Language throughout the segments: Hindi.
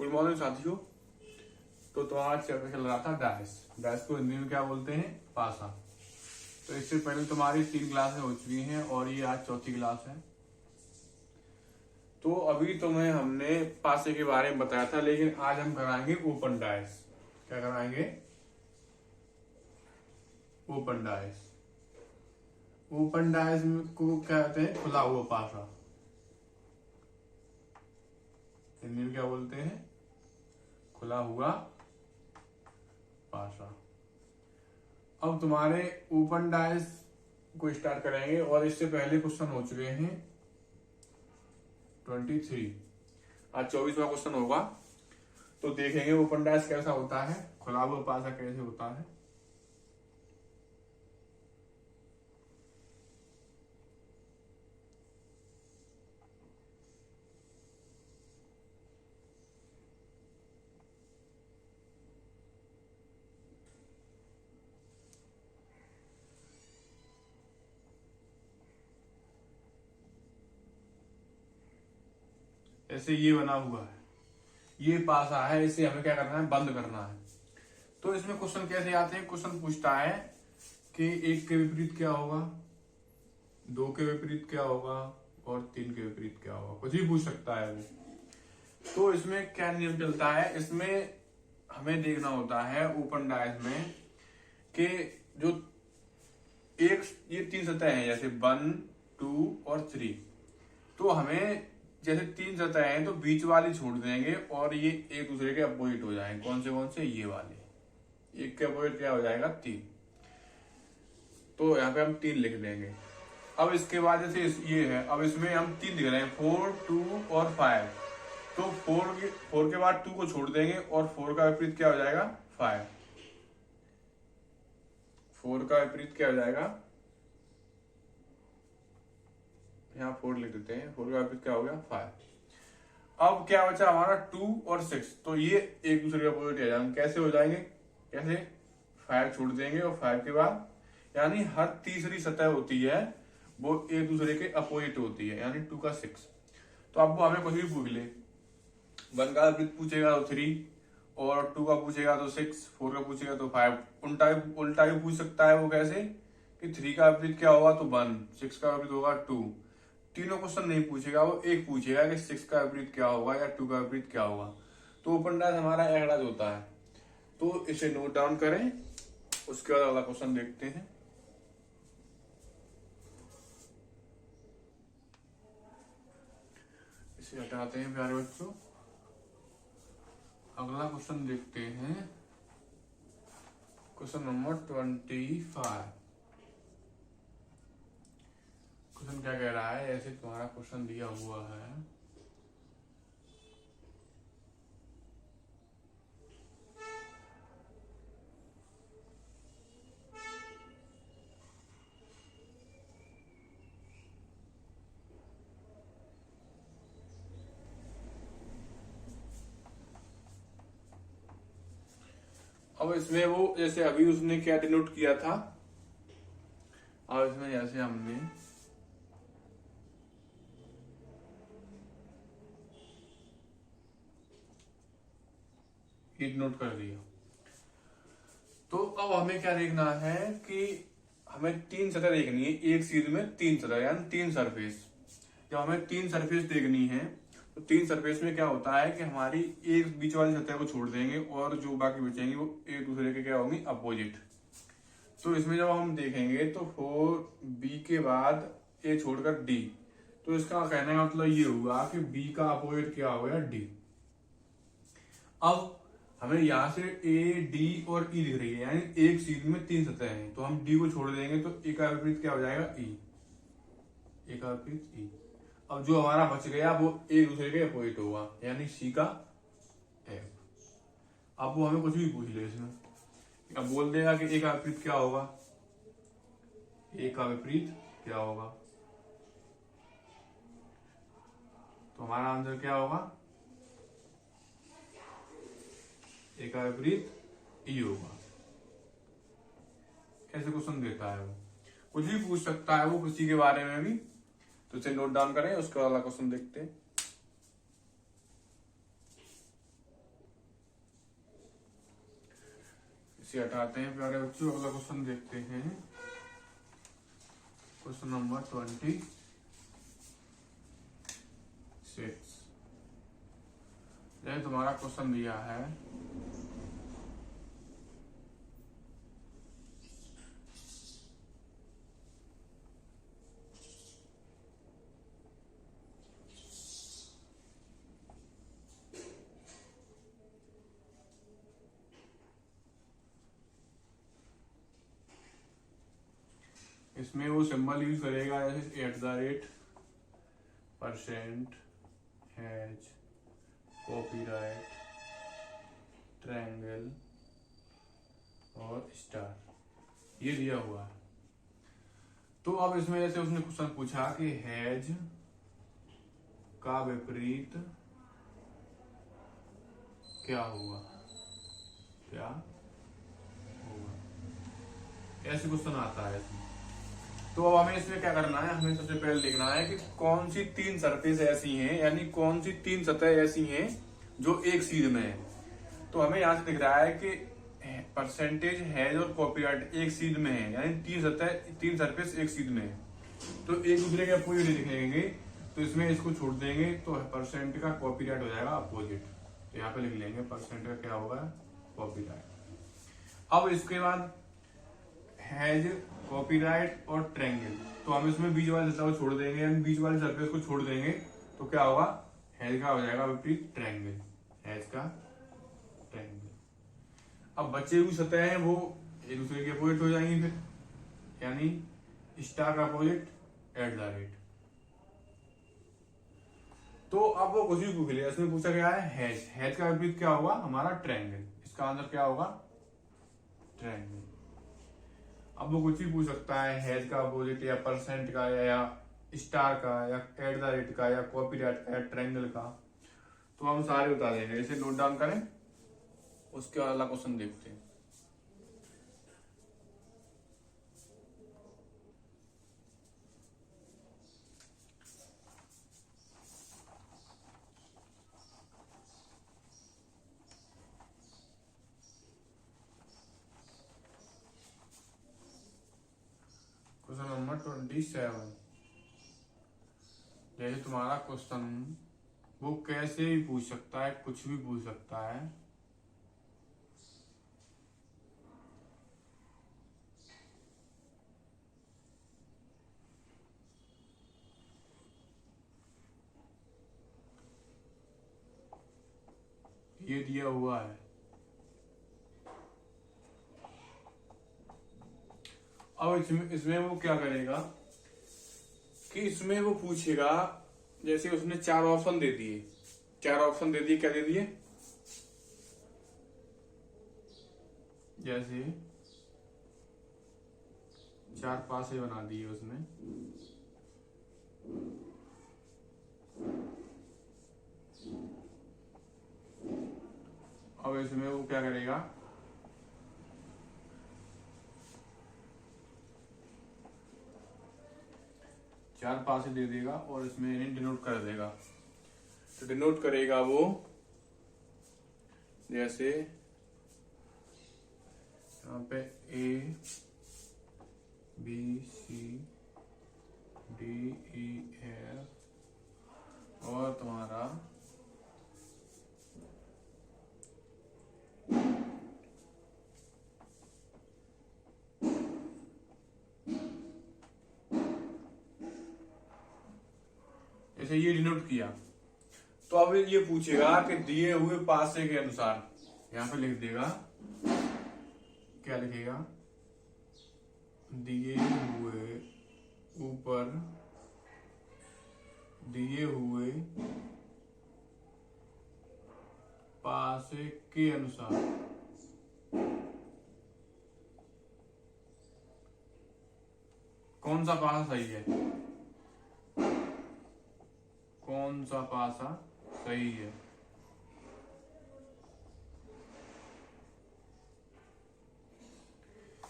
गुड मॉर्निंग साथियों। तो तुम्हारा चैप्टर चल रहा था डैश। डैश को हिंदी में क्या बोलते हैं? पासा। तो इससे पहले तुम्हारी 3 क्लासें हो चुकी हैं और ये आज चौथी क्लास है। तो अभी तुम्हें हमने पासे के बारे में बताया था, लेकिन आज हम कराएंगे ओपन डैश। क्या कराएंगे? Open dash. ओपन डैश को क्या कहते हैं? खुला हुआ पासा। हिंदी में क्या बोलते हैं? खुला हुआ पासा। अब तुम्हारे ओपन डैश को स्टार्ट करेंगे और इससे पहले क्वेश्चन हो चुके हैं 23। आज 24वां क्वेश्चन होगा। तो देखेंगे ओपन डैश कैसा होता है, खुला हुआ पासा कैसे होता है। ऐसे ये बना हुआ है, ये पासा है, इसे हमें क्या करना है? बंद करना है। तो इसमें क्वेश्चन कैसे आते हैं? क्वेश्चन पूछता है कि 1 के विपरीत क्या होगा, 2 के विपरीत क्या होगा और 3 के विपरीत क्या होगा। कुछ भी पूछ सकता है वो। तो इसमें क्या नियम चलता है? इसमें हमें देखना होता है ओपन डैश में कि जो ये 3 सतह हैं, जैसे 1, 2 और 3। तो हमें जैसे 3 सतह हैं तो बीच वाली छोड़ देंगे और ये एक दूसरे के अपोजिट हो जाएंगे। कौन से? ये वाले। एक के अपोजिट क्या हो जाएगा? 3। तो यहाँ पे हम 3 लिख देंगे। अब इसके बाद जैसे ये है, अब इसमें हम 3 लिख रहे हैं, 4, 2 और 5। तो 4 के बाद 2 को छोड़ देंगे और 4 का विपरीत क्या हो जाएगा? 5। 4 का विपरीत क्या हो जाएगा? यहाँ 4 लिख देते हैं। 4 का विपरीत क्या हो गया? 5। अब क्या बचा हमारा? 2 और 6। तो ये एक दूसरे के अपोजिट आ जाएंगे। कैसे हो जाएंगे? कैसे? 5 छोड़ देंगे और 5 के बाद, यानी हर तीसरी सतह होती है वो एक दूसरे के अपोजिट होती है, यानी 2 का 6। तो अब वो हमें कुछ भी पूछ ले, 1 का विपरीत पूछेगा तो 3, और 2 का पूछेगा तो 6, 4 का पूछेगा तो 5। उल्टा भी पूछ सकता है वो। कैसे? कि 3 का विपरीत क्या होगा? तो 1। 6 का विपरीत होगा 2। तीनों क्वेश्चन नहीं पूछेगा वो, एक पूछेगा कि 6 का विपरीत क्या होगा या 2 का विपरीत क्या होगा। तो ओपन डैश हमारा एवरेज होता है। तो इसे नोट डाउन करें, उसके बाद अगला क्वेश्चन देखते हैं। इसे हटाते हैं प्यारे बच्चों। अगला क्वेश्चन देखते हैं, क्वेश्चन नंबर 25। क्वेश्चन क्या कह रहा है? ऐसे तुम्हारा क्वेश्चन दिया हुआ है, अब इसमें वो जैसे अभी उसने क्या डिनोट किया था, अब इसमें जैसे हमने ये नोट कर दिया। तो अब हमें क्या देखना है कि हमें 3 सतह देखनी है एक सीध में, 3 सतह यानी 3 सरफेस। जब हमें 3 सरफेस देखनी है तो 3 सरफेस में क्या होता है कि हमारी एक बीच वाली सतह को छोड़ देंगे और जो बाकी बचेंगे वो एक दूसरे के क्या होंगी? अपोजिट। तो इसमें जब हम देखेंगे तो 4B के बाद A छोड़कर D, तो इसका कहने का मतलब ये हुआ कि B का अपोजिट क्या हो गया? D। अब हमें यहाँ से A, D और E दिख रही है, यानी एक सीध में 3 सतह हैं। तो हम D को छोड़ देंगे तो A का विपरीत क्या हो जाएगा? E। A का विपरीत E। अब जो हमारा बच गया वो एक दूसरे के अपोजिट होगा, यानी C का F। अब वो हमें कुछ भी पूछ ले इसमें, अब बोल देगा कि A का विपरीत क्या होगा? A का विपरीत क्या होगा? तो हमारा आंसर क्या होगा? A का विपरीत E होगा। ऐसे क्वेश्चन देता है वो, कुछ भी पूछ सकता है वो किसी के बारे में भी। तो इसे नोट डाउन करें, उसके बाद अगला क्वेश्चन देखते हैं। इसे हटाते हैं प्यारे बच्चों। अगला क्वेश्चन देखते हैं, क्वेश्चन नंबर 26। यह तुम्हारा क्वेश्चन दिया है, इसमें वो सिंबल यूज करेगा जैसे @ %, कॉपीराइट, ट्रायंगल और स्टार, ये दिया हुआ है। तो अब इसमें जैसे उसने क्वेश्चन पूछा कि हैज का विपरीत क्या होगा, क्या होगा, ऐसे क्वेश्चन आता है इसमें। तो अब हमें इसमें क्या करना है, हमें सबसे पहले लिखना है कि कौन सी 3 सरफेस ऐसी हैं, यानी कौन सी 3 सतह ऐसी हैं जो एक सीध में है। तो हमें यहाँ से दिख रहा है कि %, हैज और कॉपीराइट एक सीध में है, यानी 3 सरफेस एक सीध में है। तो एक दूसरे के अपोजिट लिखेंगे, तो इसमें इसको छोड़ देंगे तो % का कॉपीराइट हो जाएगा अपोजिट। तो यहाँ पे लिख लेंगे % का क्या होगा, कॉपीराइट। अब इसके बाद हैज, कॉपीराइट और ट्रायंगल, तो हम इसमें बीच वाले सतह को छोड़ देंगे, यानी बीच वाले सरफेस को छोड़ देंगे, तो क्या होगा, हैज का हो जाएगा विपरीत ट्रायंगल, हैज का ट्रायंगल। अब बचे हुई सतह हैं वो एक दूसरे के अपोजिट हो जाएंगी फिर, यानी स्टार का अपोजिट @ तो अब वो कुछ भी पूछ लिया, इसमें पूछा गया है हैज, हैज का विपरीत क्या होगा, हमारा ट्रायंगल, इसका आंसर क्या होगा, ट्रायंगल। अब वो कुछ भी पूछ सकता है, हैज का अपोजिट या % का या स्टार का या @ का या कॉपीराइट का या ट्रायंगल का, तो हम सारे बता देंगे। इसे नोट डाउन करें, उसके अगला क्वेश्चन देखते हैं। Question number 27। जैसे तुम्हारा क्वेश्चन वो कैसे भी पूछ सकता है, कुछ भी पूछ सकता है। ये दिया हुआ है। अब इसमें वो क्या करेगा कि इसमें वो पूछेगा, जैसे उसने 4 ऑप्शन दे दिए, 4 ऑप्शन दे दिए, क्या दे दिए, जैसे 4 पासे बना दिए उसमें। अब इसमें वो क्या करेगा, चार पासे दे देगा और इसमें इन्हें डिनोट कर देगा। तो डिनोट करेगा वो जैसे यहाँ पे ABCDEF और तुम्हारा जैसे ये डिनोट किया। तो अब ये पूछेगा कि दिए हुए पासे के अनुसार, यहां पे लिख देगा, क्या लिखेगा, दिए हुए ऊपर दिए हुए पासे के अनुसार कौन सा पासा सही है, कौन सा पासा सही है।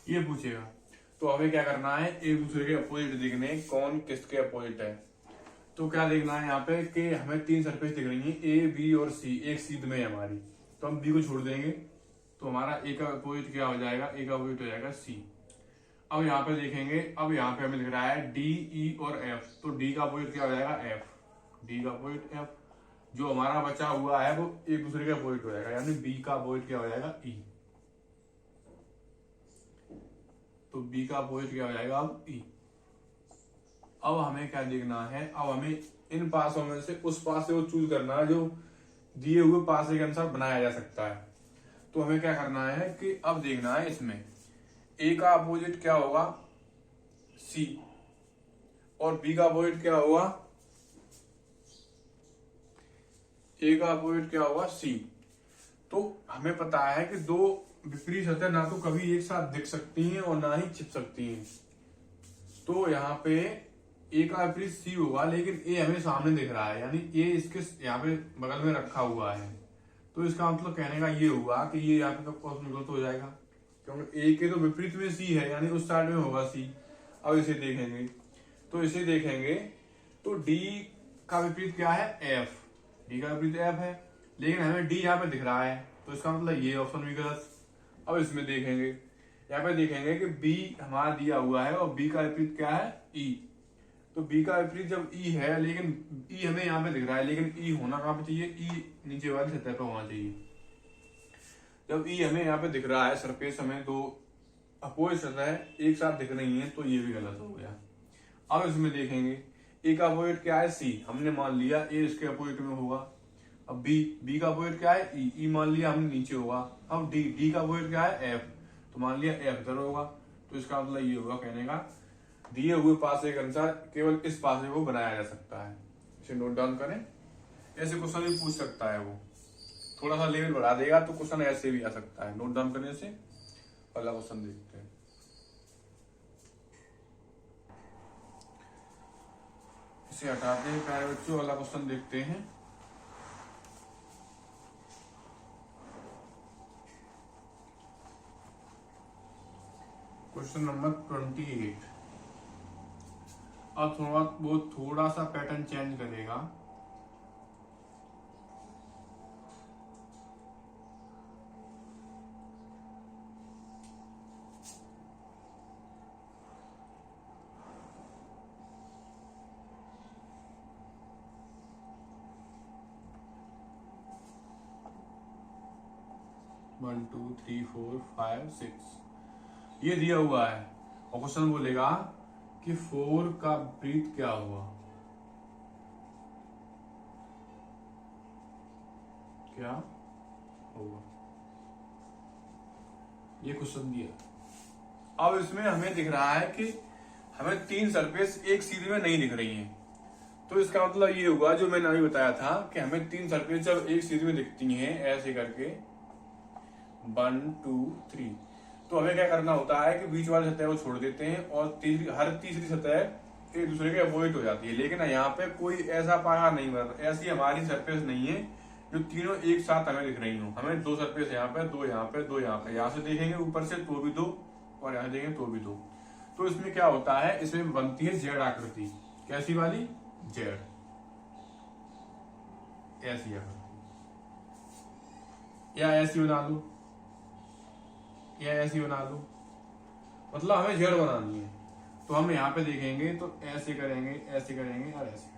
ये पूछेगा। तो हमें क्या करना है, एक दूसरे के अपोजिट देखने, कौन किसके अपोजिट है। तो क्या देखना है यहाँ पे कि हमें 3 सरफेस दिख रही है, A, B और C एक सीध में है हमारी, तो हम B को छोड़ देंगे, तो हमारा ए का अपोजिट क्या हो जाएगा, ए का अपोजिट हो जाएगा सी। अब यहाँ पे देखेंगे, अब यहाँ पे हमें दिख रहा है डी, ई और एफ, तो डी का अपोजिट क्या हो जाएगा एफ, डी का अपोजिट एफ। जो हमारा बचा हुआ है वो एक दूसरे के अपोजिट हो जाएगा, यानी बी का अपोजिट क्या हो जाएगा ई। तो बी का अपोजिट क्या हो जाएगा अब ई। अब हमें क्या देखना है, अब हमें इन पासों में से उस पासे को चूज करना है जो दिए हुए पासे के अनुसार बनाया जा सकता है। तो हमें क्या करना है कि अब देखना है इसमें ए का अपोजिट क्या होगा सी और बी का अपोजिट क्या होगा, ए का अपोजिट क्या होगा सी। तो हमें पता है कि दो विपरीत सतह ना तो कभी एक साथ दिख सकती हैं और ना ही छिप सकती हैं। तो यहाँ पे ए का विपरीत सी होगा, लेकिन ए हमें सामने दिख रहा है, यानी ए इसके यहाँ पे बगल में रखा हुआ है। तो इसका मतलब कहने का ये हुआ कि ये यहाँ पे गलत हो जाएगा, क्योंकि ए के तो विपरीत में सी है, यानी उस साइड में होगा सी। अब इसे देखेंगे, तो इसे देखेंगे तो डी का विपरीत क्या है एफ, डी का विपरीत एफ है, लेकिन हमें डी यहाँ पे दिख रहा है, तो इसका मतलब ये ऑप्शन भी गलत। अब इसमें देखेंगे, यहाँ पे देखेंगे कि बी हमारा दिया हुआ है और बी का विपरीत क्या है ई। तो बी का विपरीत जब ई है, लेकिन ई हमें यहाँ पे दिख रहा है, लेकिन ई होना कहाँ पे चाहिए, ई नीचे वाली सतह पे होना चाहिए। जब ई हमें यहाँ पे दिख रहा है सरफेस, हमें दो अपोजिट सतह एक साथ दिख रही हैं, तो ये भी गलत हो गया। अब इसमें देखेंगे ए का अपोजिट क्या है सी, हमने मान लिया ए इसके अपोजिट में होगा। अब बी का अपोजिट क्या है ई मान लिया हमने नीचे होगा। अब डी का अपोजिट क्या है एफ, तो मान लिया एफ इधर होगा। तो इसका मतलब ये होगा कहने का दिए हुए पासे के अनुसार केवल इस पासे को बनाया जा सकता है। इसे नोट डाउन करें, ऐसे क्वेश्चन भी पूछ सकता है, वो थोड़ा सा लेवल बढ़ा देगा तो क्वेश्चन ऐसे भी आ सकता है। नोट डाउन करने से पहला क्वेश्चन देखते हैं। इसे हटाते हैं प्यारे बच्चों, वाला क्वेश्चन देखते हैं। Question number 28। अब थोड़ा सा पैटर्न चेंज करेगा। One two three four five six ये दिया हुआ है, और क्वेश्चन बोलेगा कि 4 का विपरीत क्या हुआ, क्या होगा, ये क्वेश्चन दिया। अब इसमें हमें दिख रहा है कि हमें तीन सरफेस एक सीधे में नहीं दिख रही हैं। तो इसका मतलब ये हुआ जो मैंने अभी बताया था कि हमें तीन सरफेस जब एक सीधे में दिखती हैं ऐसे करके 1 2 3, तो हमें क्या करना होता है कि बीच वाली सतह को छोड़ देते हैं और हर तीसरी सतह एक दूसरे के अपोजिट हो जाती है। लेकिन यहाँ पे कोई ऐसा पाया नहीं बन, ऐसी हमारी सरफेस नहीं है जो तीनों एक साथ हमें दिख रही हो। हमें दो सरफेस यहाँ पे, दो यहाँ पे, दो यहाँ पे, यहाँ से देखेंगे ऊपर से तो भी दो और यहाँ देखेंगे तो भी दो। तो इसमें क्या होता है, इसमें बनती है जेड आकृति। कैसी वाली, जेड, ऐसी आकृति, या ऐसी बना लो या ऐसी बना लो, मतलब हमें जेड बनानी है। तो हम यहाँ पे देखेंगे तो ऐसे करेंगे, ऐसे करेंगे और ऐसे।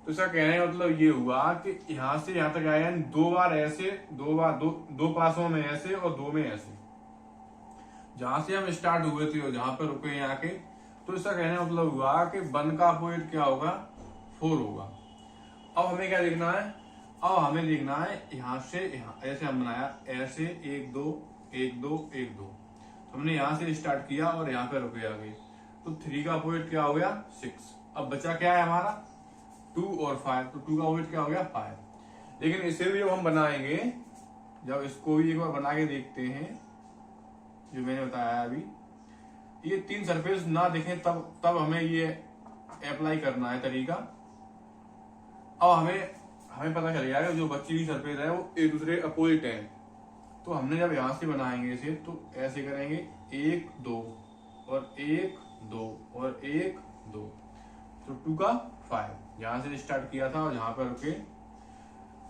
तो इसका कहने का मतलब ये हुआ कि यहाँ से यहाँ तक आया, दो बार ऐसे, दो बार दो पासों में ऐसे और दो में ऐसे, जहां से हम स्टार्ट हुए थे और जहां पर रुके यहाँ के। तो इसका कहने का मतलब हुआ कि 1 का अपोजिट क्या होगा, 4 होगा। अब हमें क्या देखना है, अब हमें देखना है यहाँ से यहाँ, ऐसे हम बनाया, ऐसे 1 2 1 2 1 2, हमने यहाँ से स्टार्ट किया और यहाँ पे रुके आगे। तो 3 का अपोजिट क्या हो गया 6। अब बचा क्या है हमारा 2 और 5, तो 2 का अपोजिट क्या हो गया 5। लेकिन इसे भी जब हम बनाएंगे, जब इसको भी एक बार बना के देखते हैं, जो मैंने बताया अभी, ये तीन सरफेस ना दिखें तब हमें ये अप्लाई करना है तरीका। अब हमें पता चल गया जो बच्ची की सरफेस है वो एक दूसरे अपोजिट है। तो हमने जब यहां से बनाएंगे इसे तो ऐसे करेंगे 1 2 और 1 2 और 1 2, तो 2 का 5, यहां से स्टार्ट किया था और जहां पर रुके।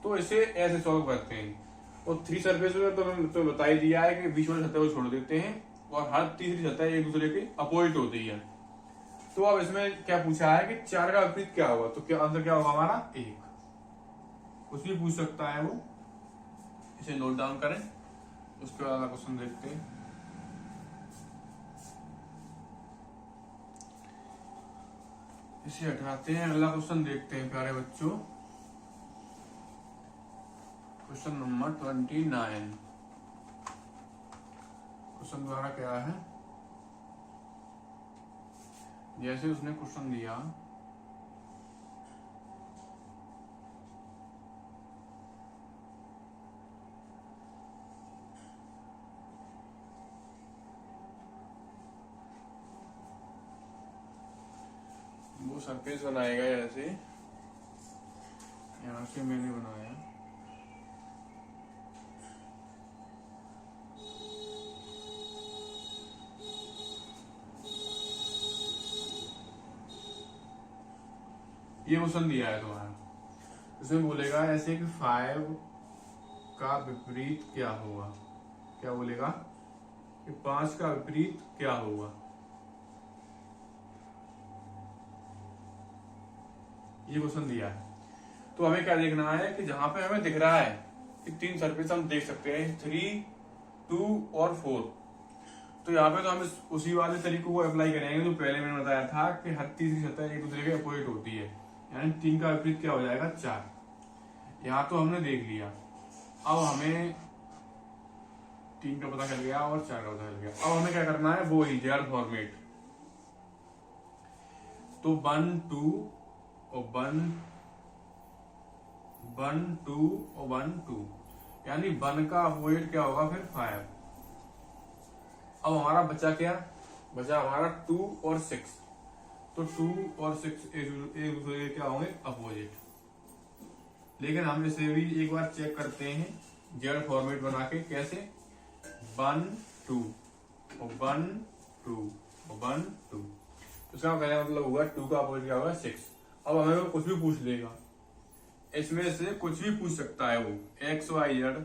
तो इसे ऐसे सॉल्व करते हैं। और थ्री सरफेस में तो बता ही दिया है कि बीच वाली सतह को छोड़ देते हैं और हर तीसरी सतह एक दूसरे के अपोजिट होती है। तो अब इसमें क्या पूछा है कि 4 का विपरीत क्या होगा, तो क्या आंसर क्या होगा हमारा 1। कुछ भी पूछ सकता है वो, इसे नोट डाउन करें। उसके बाद क्वेश्चन देखते हैं। इसे हटाते हैं, अगला क्वेश्चन देखते हैं प्यारे बच्चों। Question number 29। क्वेश्चन द्वारा क्या है, जैसे उसने क्वेश्चन दिया वो सरफेस बनाएगा, जैसे यहां से मैंने बनाया, ये क्वेश्चन दिया है तुम्हारा। इसमें बोलेगा ऐसे कि 5 का विपरीत क्या होगा, क्या बोलेगा कि 5 का विपरीत क्या होगा। ये क्वेश्चन दिया है, तो हमें क्या देखना है कि जहां पे हमें दिख रहा है कि 3 सरफेस हम देख सकते हैं 3, 2 और 4, तो यहाँ पे तो हम उसी वाले तरीकों को अप्लाई करेंगे जो पहले मैंने बताया था कि हर तीसरी सतह एक दूसरे के अपोजिट होती है, यानी 3 का विपरीत क्या हो जाएगा 4। यहाँ तो हमने देख लिया, अब हमें 3 का पता चल गया और 4 का पता चल गया। अब हमें क्या करना है, वो ही जेड फॉर्मेट। तो 1 2 और 1 2 और 1 2, यानी 1 का अपोजिट क्या होगा फिर 5। अब हमारा बचा क्या, बचा हमारा 2 और 6, तो 2 और 6 एक दूसरे के क्या होंगे अपोजिट। लेकिन हम इसे भी एक बार चेक करते हैं जेड फॉर्मेट बना के, कैसे 1 2 और 1 2 और 1 2, इसका कहने मतलब हुआ 2 का अपोजिट क्या होगा 6। अब हमें वो कुछ भी पूछ लेगा, इसमें से कुछ भी पूछ सकता है वो एक्स वाई जेड।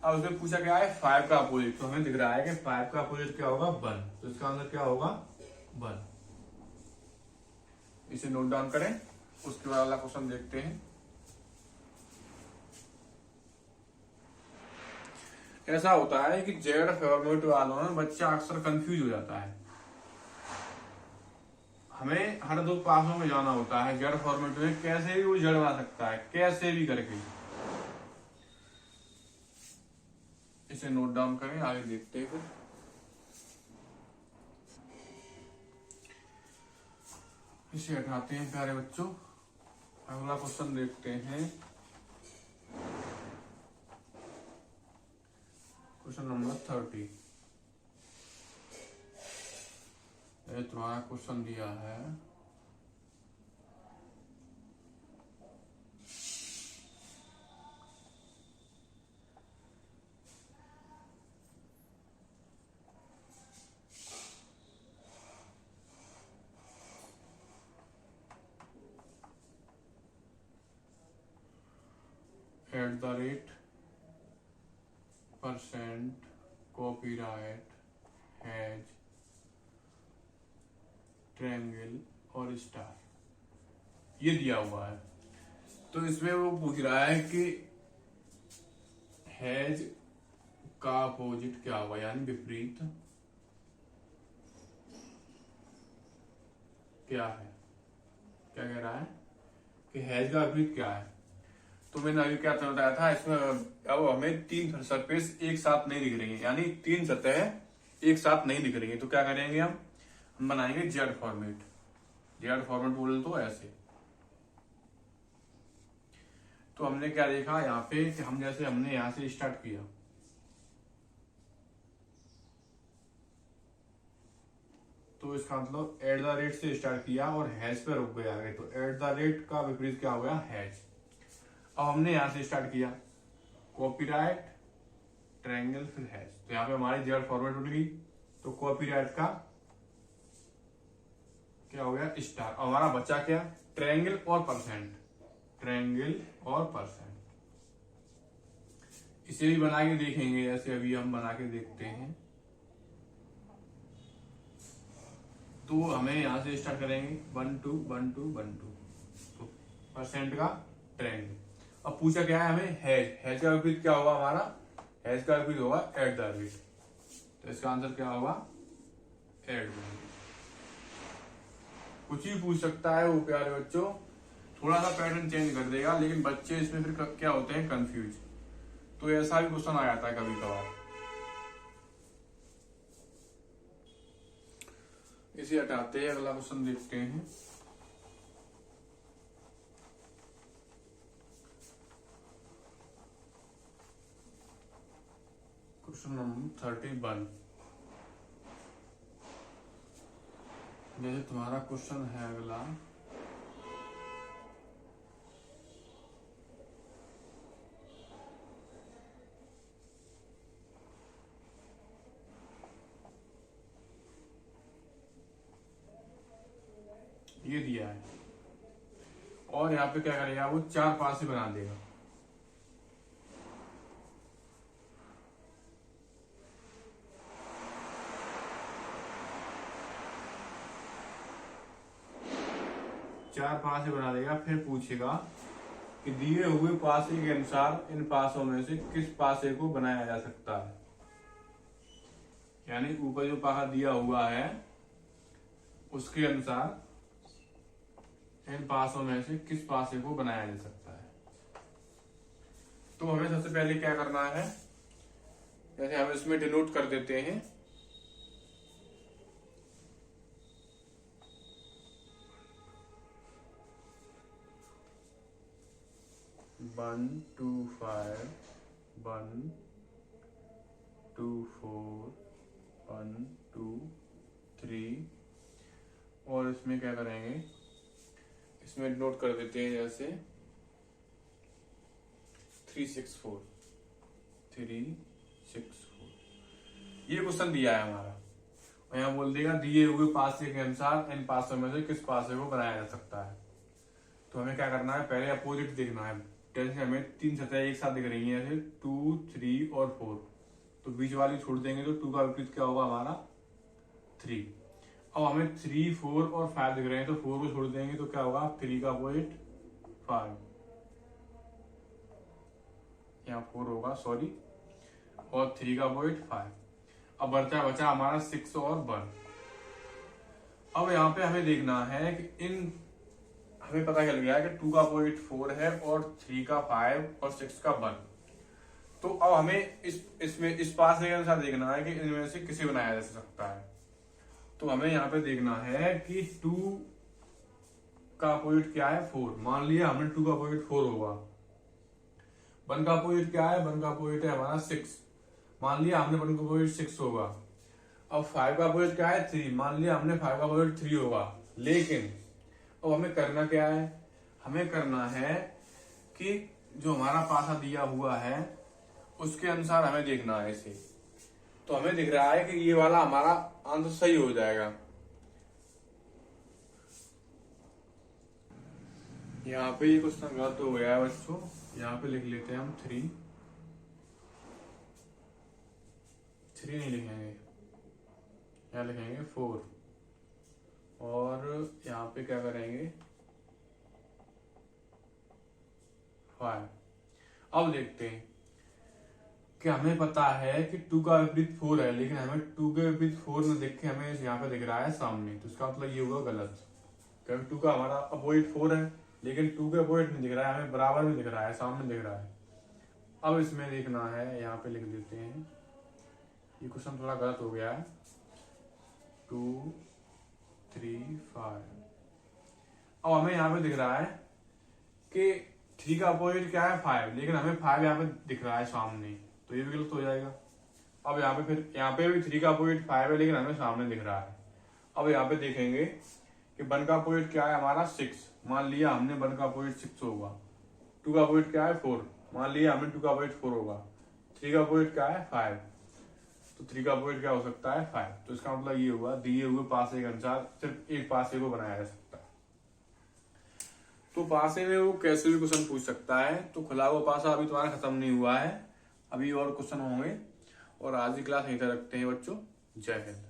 अब उसने पूछा क्या है 5 का अपोजिट, तो हमें दिख रहा है कि 5 का अपोजिट क्या होगा 1, तो इसका आंसर क्या होगा 1। इसे नोट डाउन करें। उसके बाद वाला क्वेश्चन देखते हैं। ऐसा होता है कि जेड फॉर्मेट वालों में बच्चा अक्सर कंफ्यूज हो जाता है, हमें हर 2 पासों में जाना होता है। जेड फॉर्मेट में कैसे भी वो जेड बना सकता है, कैसे भी करके। इसे नोट डाउन करें, आगे देखते हैं फिर। इसे हटाते हैं प्यारे बच्चों, अगला क्वेश्चन देखते हैं। Question number 30। तुम्हारा क्वेश्चन दिया है %, कॉपीराइट, हैज, ट्रायंगल और स्टार, ये दिया हुआ है। तो इसमें वो पूछ रहा है कि हैज का अपोजिट क्या होगा, यानी विपरीत क्या है। क्या कह रहा है कि हैज का विपरीत क्या है। तो मैंने अभी क्या बताया था, इसमें अब हमें 3 सरफेस एक साथ नहीं दिख रही है, यानी 3 सतह एक साथ नहीं दिख रही है, तो क्या करेंगे हम बनाएंगे जेड फॉर्मेट। जेड फॉर्मेट बोले तो ऐसे। तो हमने क्या देखा यहाँ पे कि हम जैसे हमने यहां से स्टार्ट किया, तो इसका मतलब @ से स्टार्ट किया और हैज पे रुक गए आगे, तो @ का विपरीत क्या हो गया हैज। अब हमने यहां से स्टार्ट किया कॉपीराइट, ट्रायंगल, फिर हैज, तो यहाँ पे हमारी जेड फॉर्मेट उठ गई। तो कॉपीराइट का क्या हो गया स्टार। और हमारा बचा क्या ट्रायंगल और %, ट्रायंगल और %। इसे भी बना के देखेंगे, जैसे अभी हम बना के देखते हैं। तो हमें यहां से स्टार्ट करेंगे 1 2 1 2 1 2, तो परसेंट का ट्रेंड। अब पूछा क्या है हमें, हैज का विपरीत क्या होगा हमारा, हैज का विपरीत होगा एट द रेट। तो इसका आंसर क्या होगा, एट द रेट। कुछ ही पूछ सकता है वो प्यारे बच्चों, थोड़ा सा पैटर्न चेंज कर देगा, लेकिन बच्चे इसमें फिर क्या होते हैं, कंफ्यूज। तो ऐसा भी क्वेश्चन आ जाता है कभी कभार। इसे हटाते हैं, अगला क्वेश्चन देखते हैं। Question number 31। जैसे तुम्हारा क्वेश्चन है अगला, ये दिया है और यहाँ पे क्या करेगा वो, 4 पासे बना देगा। चार पासे बना देगा, फिर पूछेगा कि दिए हुए पासे के अनुसार इन पासों में से किस पासे को बनाया जा सकता है। यानी ऊपर जो पासा दिया हुआ है उसके अनुसार इन पासों में से किस पासे को बनाया जा सकता है। तो हमें सबसे पहले क्या करना है, जैसे हम इसमें डिनोट कर देते हैं, वन टू 5 1 2 4 1 2 3, और इसमें क्या करेंगे, इसमें नोट कर देते हैं जैसे 3 6 4 3 6 4। ये क्वेश्चन दिया है हमारा, और यहाँ बोल देगा दिए हुए पासे के अनुसार इन पासों में से किस पासे को बनाया जा सकता है। तो हमें क्या करना है, पहले अपोजिट देखना है। जैसे हमें 3 सतह एक साथ दिख रही है, जैसे 2 3 और 4, तो बीच वाली छोड़ देंगे तो 2 का विपरीत क्या होगा हमारा 3। अब हमें 3 4 और 5 दिख रहे हैं, तो 4 को छोड़ देंगे तो क्या होगा 3 का अपोजिट 5, यहाँ 4 होगा सॉरी, और 3 का अपोजिट 5। अब बचा हमारा 6 और 1। अब यहाँ पे हमें देखना है कि इन, हमें पता चल गया कि 2 का अपोजिट 4 है और 3 का 5 और 6 का 1। तो अब हमें इसमें इस पासे के अनुसार देखना है कि इनमें से किसे बनाया जा सकता है। तो हमें यहाँ पे देखना है कि 2 का अपोजिट क्या है 4, मान लिया हमने 2 का अपोजिट 4 होगा। 1 का अपोजिट क्या है, 1 का अपोजिट है हमारा 6, मान लिया हमने 1 का अपोजिट 6 होगा। अब 5 का अपोजिट क्या है 3, मान लिया हमने 5 का अपोजिट 3 होगा। लेकिन अब हमें करना क्या है, हमें करना है कि जो हमारा पासा दिया हुआ है उसके अनुसार हमें देखना है इसे। तो हमें दिख रहा है कि ये वाला हमारा आंसर सही हो जाएगा। यहाँ पे ये क्वेश्चन गलत हो गया है बच्चों, यहाँ पे लिख लेते हैं हम 3 नहीं लिखेंगे, यहाँ लिखेंगे 4, और यहाँ पे क्या करेंगे 5। अब देखते हैं कि हमें पता है कि 2 का विपरीत 4 है, लेकिन हमें 2 के विपरीत 4 में देख के हमें यहाँ पे दिख रहा है सामने, तो इसका मतलब ये होगा गलत, क्योंकि 2 का हमारा अपोजिट 4 है, लेकिन 2 के अपोजिट नहीं दिख रहा है, हमें बराबर में दिख रहा है, सामने दिख रहा है। अब इसमें देखना है, यहाँ पे लिख देते हैं, ये क्वेश्चन थोड़ा गलत हो गया है, 2 3 5। अब हमें यहाँ पे दिख रहा है कि 3 का अपोजिट क्या है 5, लेकिन हमें 5 यहाँ पे दिख रहा है सामने, तो ये भी गलत हो जाएगा। अब यहाँ पे फिर यहाँ पे भी 3 का अपोजिट 5 है, लेकिन हमें सामने दिख रहा है। अब यहाँ पे देखेंगे कि 1 का अपोजिट क्या है हमारा 6, मान लिया हमने 1 का अपोजिट 6 होगा। 2 का अपोजिट क्या है 4, मान लिया हमने 2 का अपोजिट 4 होगा। 3 का अपोजिट क्या है 5, तो 3 का अपोजिट क्या हो सकता है 5। तो इसका मतलब ये हुआ दिए हुए पासे के अनुसार सिर्फ एक पासे को बनाया जा सकता है। तो पासे में वो कैसे भी क्वेश्चन पूछ सकता है। तो खुला हुआ पासा अभी तुम्हारा खत्म नहीं हुआ है, अभी और क्वेश्चन होंगे। और आज की क्लास यहीं तक रखते हैं बच्चों। जय हिंद।